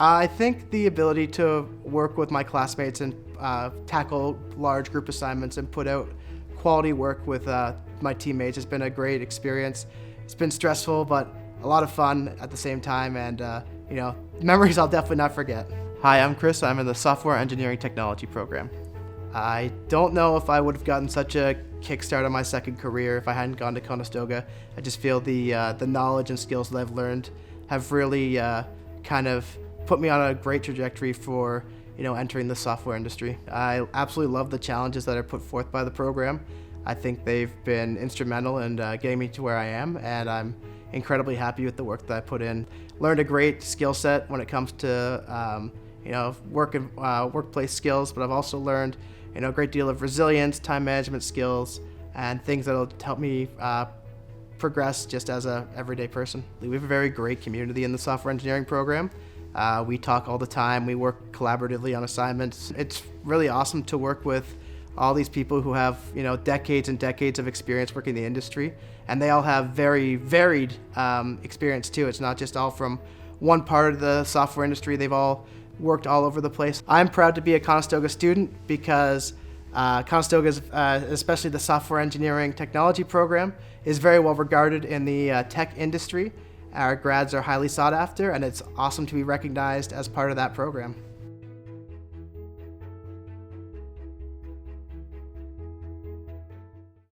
I think the ability to work with my classmates and tackle large group assignments and put out quality work with my teammates has been a great experience. It's been stressful, but a lot of fun at the same time, and memories I'll definitely not forget. Hi, I'm Chris. I'm in the Software Engineering Technology program. I don't know if I would have gotten such a kickstart on my second career if I hadn't gone to Conestoga. I just feel the knowledge and skills that I've learned have really kind of put me on a great trajectory for entering the software industry. I absolutely love the challenges that are put forth by the program. I think they've been instrumental in getting me to where I am, and I'm incredibly happy with the work that I put in. Learned a great skill set when it comes to workplace skills, but I've also learned a great deal of resilience, time management skills, and things that'll help me progress just as a everyday person. We have a very great community in the software engineering program. We talk all the time. We work collaboratively on assignments. It's really awesome to work with all these people who have decades and decades of experience working in the industry, and they all have very varied experience too. It's not just all from one part of the software industry. They've all worked all over the place. I'm proud to be a Conestoga student because Conestoga, especially the software engineering technology program, is very well regarded in the tech industry. Our grads are highly sought after, and it's awesome to be recognized as part of that program.